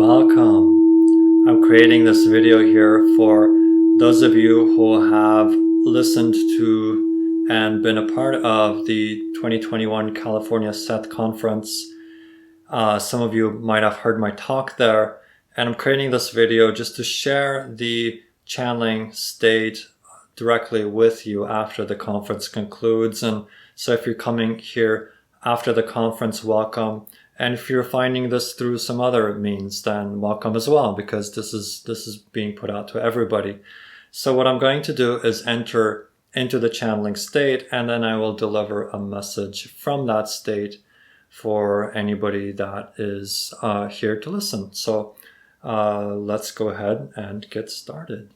welcome. I'm creating this video here for those of you who have listened to and been a part of the 2021 California Seth Conference. Some of you might have heard my talk there, and I'm creating this video just to share the channeling state directly with you after the conference concludes. And so if you're coming here after the conference, welcome. And if you're finding this through some other means, then welcome as well, because this is being put out to everybody. So what I'm going to do is enter into the channeling state, and then I will deliver a message from that state for anybody that is here to listen. So let's go ahead and get started.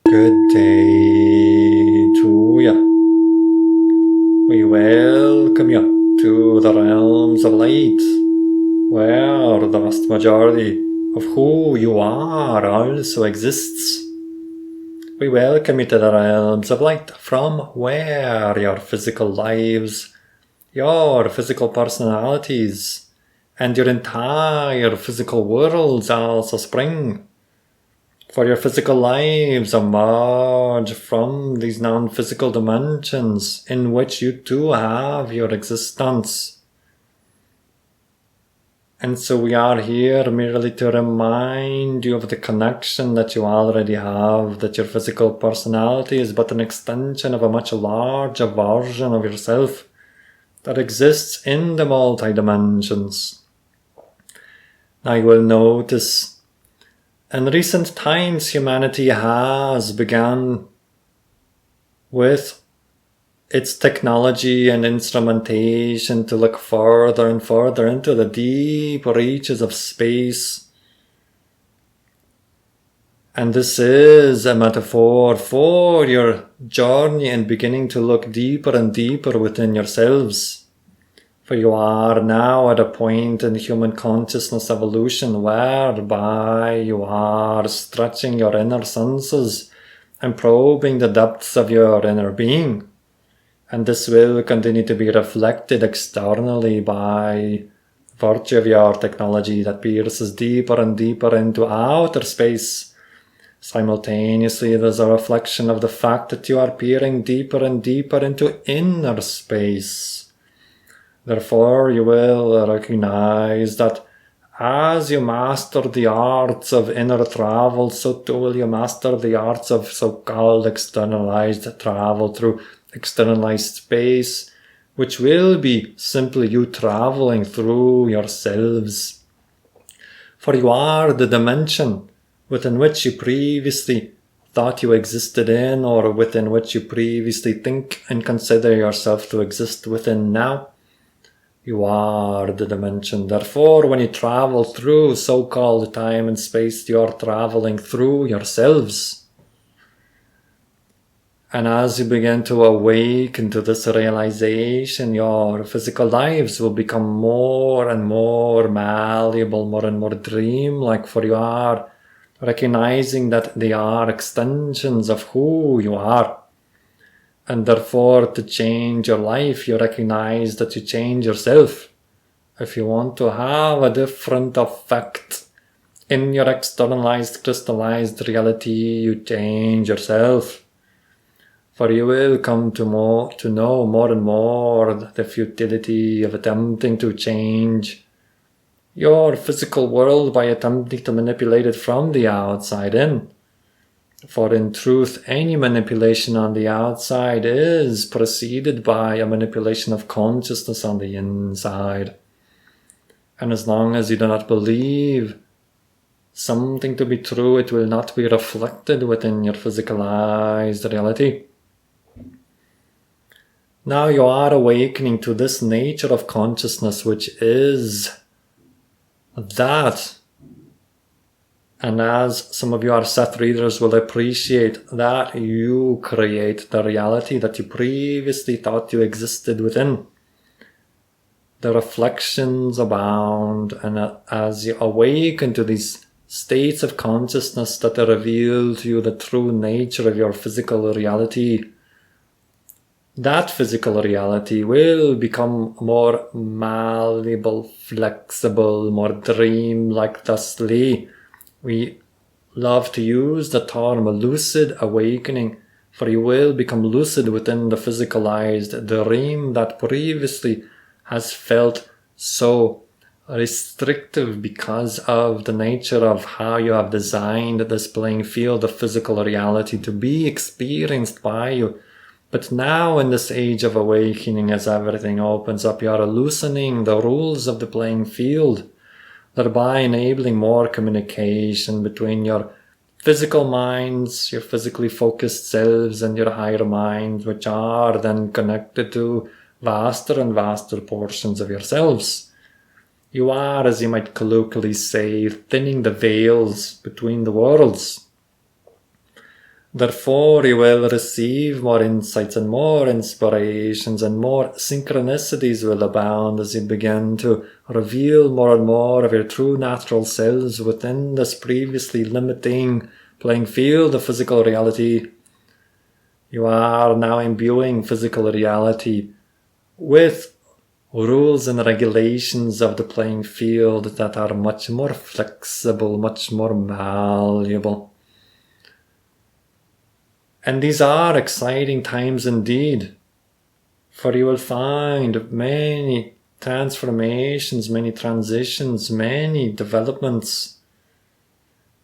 Good day to ya. We welcome you to the realms of light, where the vast majority of who you are also exists. We welcome you to the realms of light, from where your physical lives, your physical personalities, and your entire physical worlds also spring. For your physical lives emerge from these non-physical dimensions in which you too have your existence. And so we are here merely to remind you of the connection that you already have, that your physical personality is but an extension of a much larger version of yourself that exists in the multi-dimensions. Now you will notice in recent times, humanity has begun with its technology and instrumentation to look further and further into the deep reaches of space. And this is a metaphor for your journey in beginning to look deeper and deeper within yourselves. For you are now at a point in human consciousness evolution whereby you are stretching your inner senses and probing the depths of your inner being. And this will continue to be reflected externally by virtue of your technology that pierces deeper and deeper into outer space. Simultaneously, there's a reflection of the fact that you are peering deeper and deeper into inner space. Therefore, you will recognize that as you master the arts of inner travel, so too will you master the arts of so-called externalized travel through externalized space, which will be simply you traveling through yourselves. For you are the dimension within which you previously thought you existed in, or within which you previously think and consider yourself to exist within now. You are the dimension. Therefore, when you travel through so-called time and space, you are traveling through yourselves. And as you begin to awaken to this realization, your physical lives will become more and more malleable, more and more dreamlike, for you are recognizing that they are extensions of who you are. And therefore, to change your life, you recognize that you change yourself. If you want to have a different effect in your externalized, crystallized reality, you change yourself. For you will come to know more and more the futility of attempting to change your physical world by attempting to manipulate it from the outside in. For in truth, any manipulation on the outside is preceded by a manipulation of consciousness on the inside. And as long as you do not believe something to be true, it will not be reflected within your physicalized reality. Now you are awakening to this nature of consciousness, which is that. And as some of you are Seth readers will appreciate, that you create the reality that you previously thought you existed within. The reflections abound, and as you awaken to these states of consciousness that reveal to you the true nature of your physical reality, that physical reality will become more malleable, flexible, more dream-like. Thusly, we love to use the term lucid awakening, for you will become lucid within the physicalized dream that previously has felt so restrictive because of the nature of how you have designed this playing field of physical reality to be experienced by you. But now in this age of awakening, as everything opens up, you are loosening the rules of the playing field, thereby enabling more communication between your physical minds, your physically focused selves, and your higher minds, which are then connected to vaster and vaster portions of yourselves. You are, as you might colloquially say, thinning the veils between the worlds. Therefore, you will receive more insights and more inspirations, and more synchronicities will abound as you begin to reveal more and more of your true natural selves within this previously limiting playing field of physical reality. You are now imbuing physical reality with rules and regulations of the playing field that are much more flexible, much more malleable. And these are exciting times indeed, for you will find many transformations, many transitions, many developments.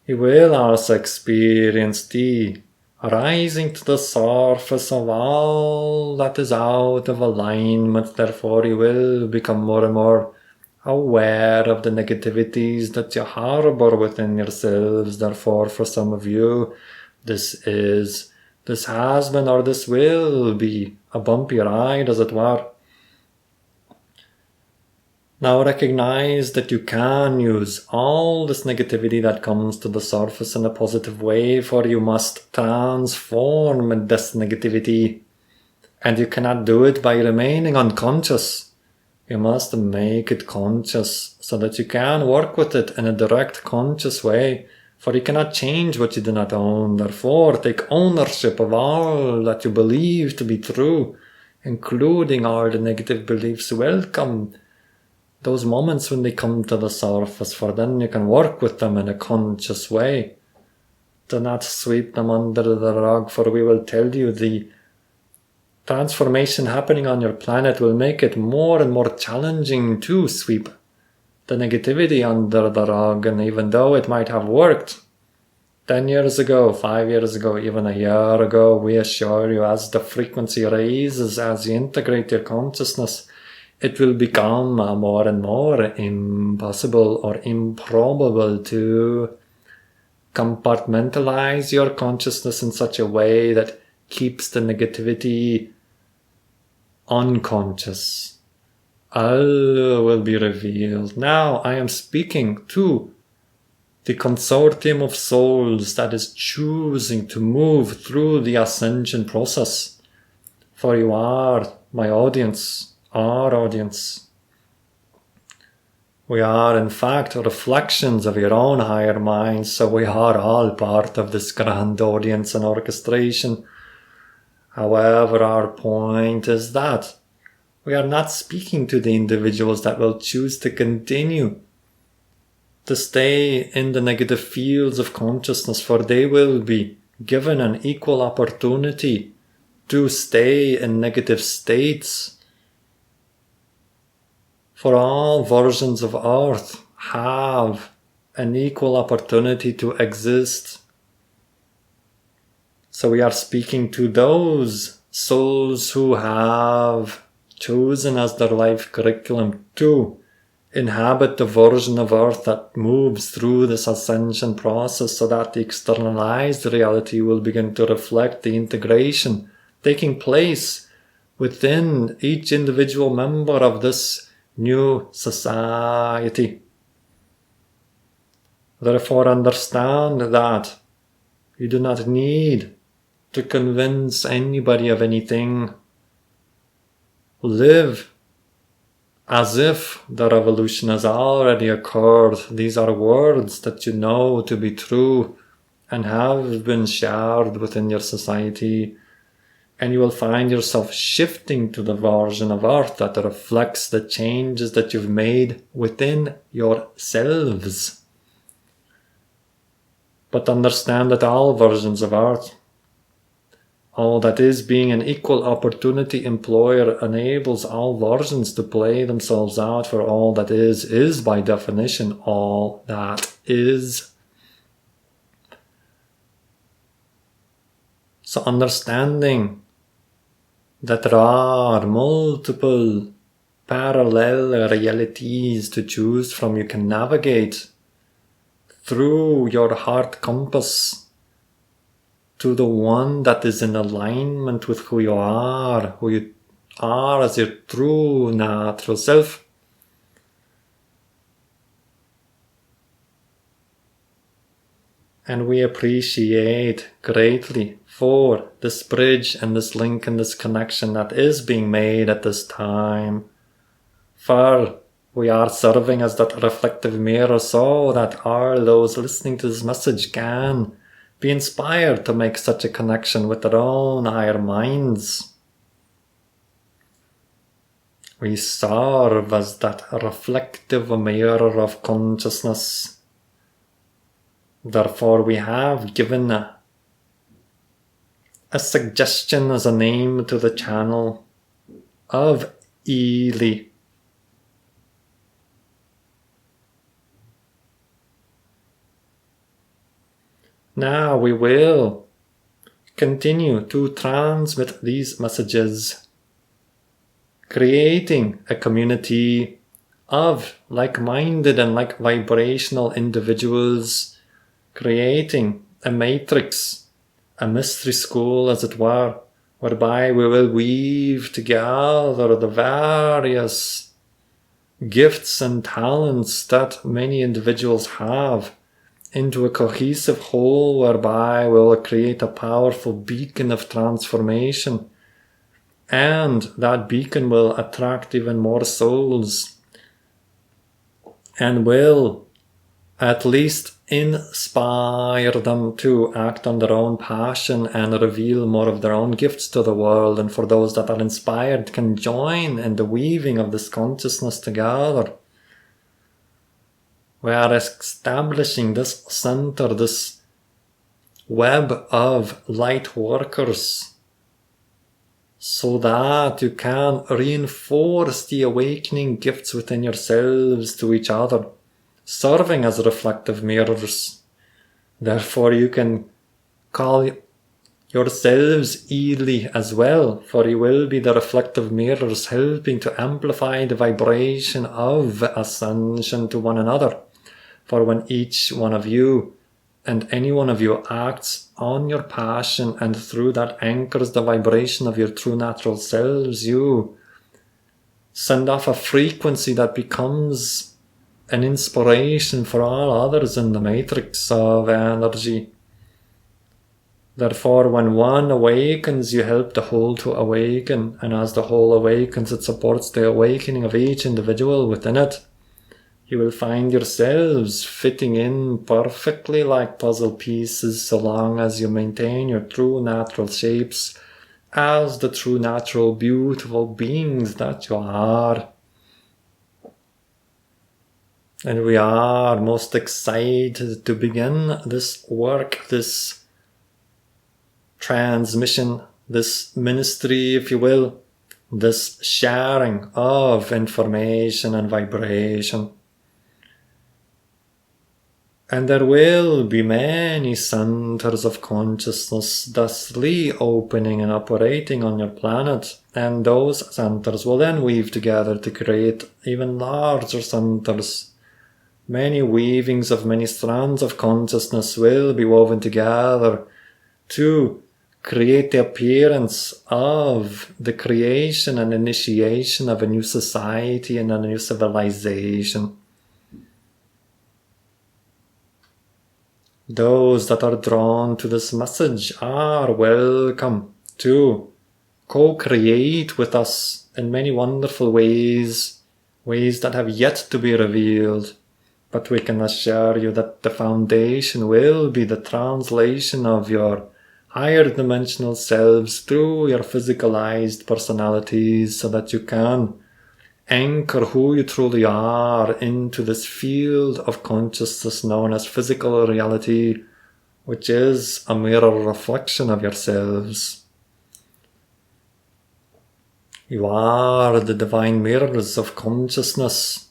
You will also experience the rising to the surface of all that is out of alignment. Therefore, you will become more and more aware of the negativities that you harbor within yourselves. Therefore, for some of you, this has been, or this will be, a bumpy ride, as it were. Now recognize that you can use all this negativity that comes to the surface in a positive way, for you must transform this negativity. And you cannot do it by remaining unconscious. You must make it conscious so that you can work with it in a direct, conscious way. For you cannot change what you do not own. Therefore, take ownership of all that you believe to be true, including all the negative beliefs. Welcome those moments when they come to the surface, for then you can work with them in a conscious way. Do not sweep them under the rug, for we will tell you the transformation happening on your planet will make it more and more challenging to sweep the negativity under the rug. And even though it might have worked 10 years ago, 5 years ago, even a year ago, we assure you, as the frequency raises, as you integrate your consciousness, it will become more and more impossible or improbable to compartmentalize your consciousness in such a way that keeps the negativity unconscious. All will be revealed. Now I am speaking to the consortium of souls that is choosing to move through the ascension process. For you are my audience, our audience. We are in fact reflections of your own higher minds, so we are all part of this grand audience and orchestration. However, our point is that we are not speaking to the individuals that will choose to continue to stay in the negative fields of consciousness, for they will be given an equal opportunity to stay in negative states. For all versions of Earth have an equal opportunity to exist. So we are speaking to those souls who have chosen as their life curriculum to inhabit the version of Earth that moves through this ascension process, so that the externalized reality will begin to reflect the integration taking place within each individual member of this new society. Therefore, understand that you do not need to convince anybody of anything. Live as if the revolution has already occurred. These are words that you know to be true and have been shared within your society. And you will find yourself shifting to the version of Earth that reflects the changes that you've made within yourselves. But understand that all versions of Earth, all that is being an equal opportunity employer, enables all versions to play themselves out, for all that is by definition all that is. So understanding that there are multiple parallel realities to choose from, you can navigate through your heart compass to the one that is in alignment with who you are as your true natural self. And we appreciate greatly for this bridge and this link and this connection that is being made at this time. For we are serving as that reflective mirror so that all those listening to this message can be inspired to make such a connection with their own higher minds. We serve as that reflective mirror of consciousness. Therefore, we have given a suggestion as a name to the channel of Ely. Now we will continue to transmit these messages, creating a community of like-minded and like-vibrational individuals, creating a matrix, a mystery school as it were, whereby we will weave together the various gifts and talents that many individuals have into a cohesive whole, whereby we will create a powerful beacon of transformation, and that beacon will attract even more souls and will at least inspire them to act on their own passion and reveal more of their own gifts to the world. And for those that are inspired, can join in the weaving of this consciousness together. We are establishing this center, this web of light workers, so that you can reinforce the awakening gifts within yourselves to each other, serving as reflective mirrors. Therefore, you can call yourselves Ely as well, for you will be the reflective mirrors, helping to amplify the vibration of ascension to one another. For when each one of you and any one of you acts on your passion, and through that anchors the vibration of your true natural selves, you send off a frequency that becomes an inspiration for all others in the matrix of energy. Therefore, when one awakens, you help the whole to awaken, and as the whole awakens, it supports the awakening of each individual within it. You will find yourselves fitting in perfectly like puzzle pieces, so long as you maintain your true natural shapes as the true natural beautiful beings that you are. And we are most excited to begin this work, this transmission, this ministry, if you will, this sharing of information and vibration. And there will be many centers of consciousness thusly opening and operating on your planet, and those centers will then weave together to create even larger centers. Many weavings of many strands of consciousness will be woven together to create the appearance of the creation and initiation of a new society and a new civilization. Those that are drawn to this message are welcome to co-create with us in many wonderful ways ways that have yet to be revealed, but we can assure you that the foundation will be the translation of your higher dimensional selves through your physicalized personalities, so that you can anchor who you truly are into this field of consciousness known as physical reality, which is a mirror reflection of yourselves. You are the divine mirrors of consciousness.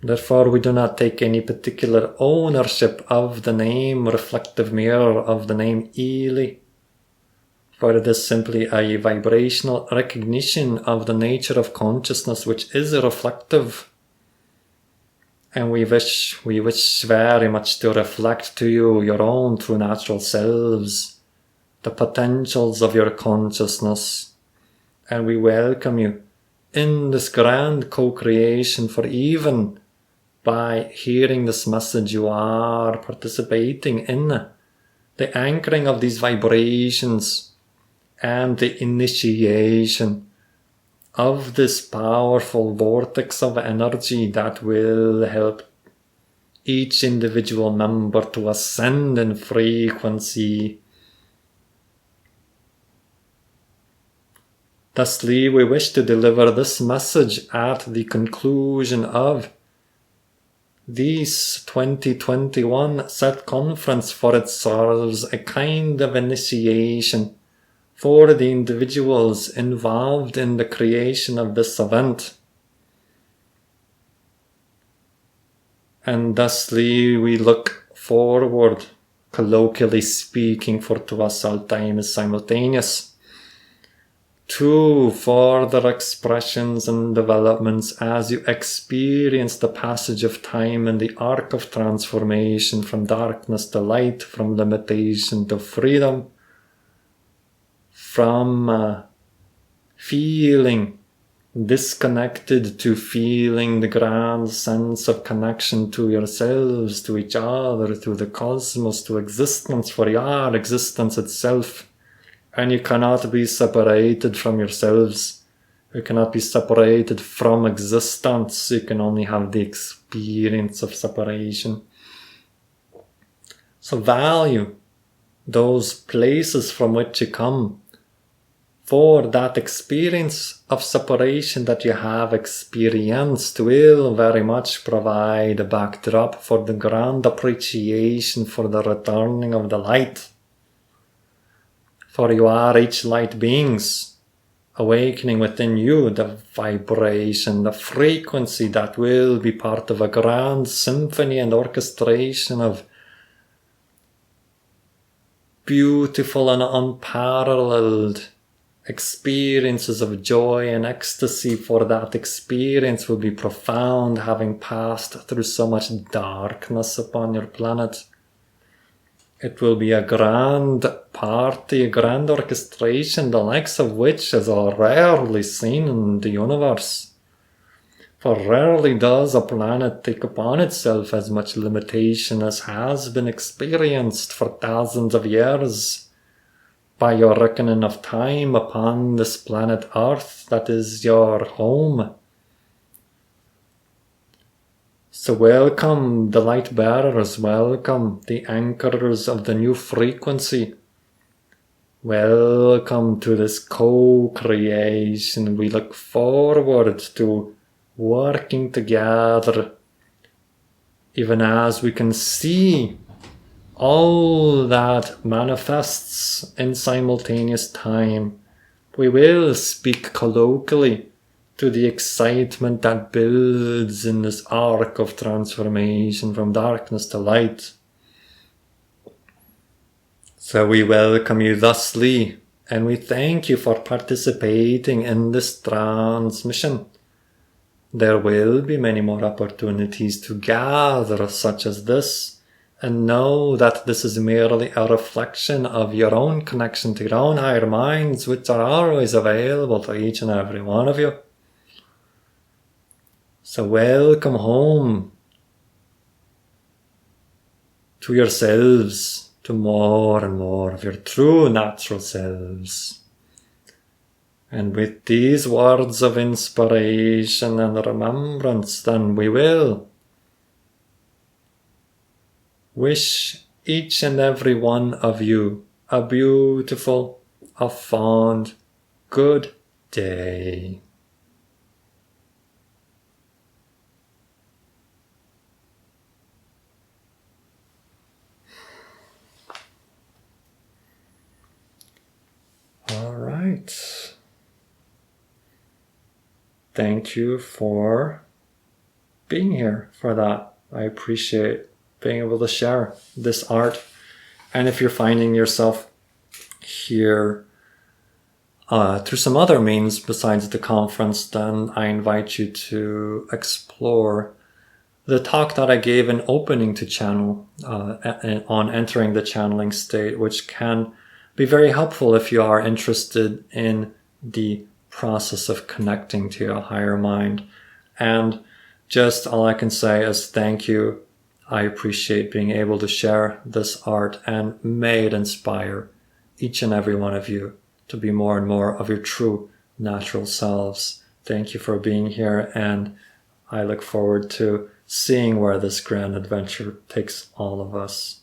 Therefore, we do not take any particular ownership of the name reflective mirror, of the name Ely, for it is simply a vibrational recognition of the nature of consciousness, which is reflective. And we wish very much to reflect to you your own true natural selves, the potentials of your consciousness. And we welcome you in this grand co-creation, for even by hearing this message, you are participating in the anchoring of these vibrations and the initiation of this powerful vortex of energy that will help each individual member to ascend in frequency. Thusly, we wish to deliver this message at the conclusion of this 2021 Seth Conference, for it serves a kind of initiation for the individuals involved in the creation of this event. And thusly we look forward, colloquially speaking, for to us all time is simultaneous, to further expressions and developments as you experience the passage of time and the arc of transformation from darkness to light, from limitation to freedom, from feeling disconnected to feeling the grand sense of connection to yourselves, to each other, to the cosmos, to existence, for your existence itself. And you cannot be separated from yourselves. You cannot be separated from existence. You can only have the experience of separation. So value those places from which you come, for that experience of separation that you have experienced will very much provide a backdrop for the grand appreciation for the returning of the light. For you are each light beings, awakening within you the vibration, the frequency that will be part of a grand symphony and orchestration of beautiful and unparalleled experiences of joy and ecstasy, for that experience will be profound, having passed through so much darkness upon your planet. It will be a grand party, a grand orchestration, the likes of which is rarely seen in the universe. For rarely does a planet take upon itself as much limitation as has been experienced for thousands of years by your reckoning of time upon this planet Earth that is your home. So welcome the light bearers, welcome the anchorers of the new frequency. Welcome to this co-creation. We look forward to working together, even as we can see all that manifests in simultaneous time. We will speak colloquially to the excitement that builds in this arc of transformation from darkness to light. So we welcome you thusly, and we thank you for participating in this transmission. There will be many more opportunities to gather such as this, and know that this is merely a reflection of your own connection to your own higher minds, which are always available to each and every one of you. So welcome home to yourselves, to more and more of your true natural selves. And with these words of inspiration and remembrance, then we will wish each and every one of you a beautiful, a fond, good day. All right. Thank you for being here for that. I appreciate being able to share this art. And if you're finding yourself here through some other means besides the conference, then I invite you to explore the talk that I gave in opening to channel on entering the channeling state, which can be very helpful if you are interested in the process of connecting to your higher mind. And just all I can say is thank you. I appreciate being able to share this art, and may it inspire each and every one of you to be more and more of your true natural selves. Thank you for being here, and I look forward to seeing where this grand adventure takes all of us.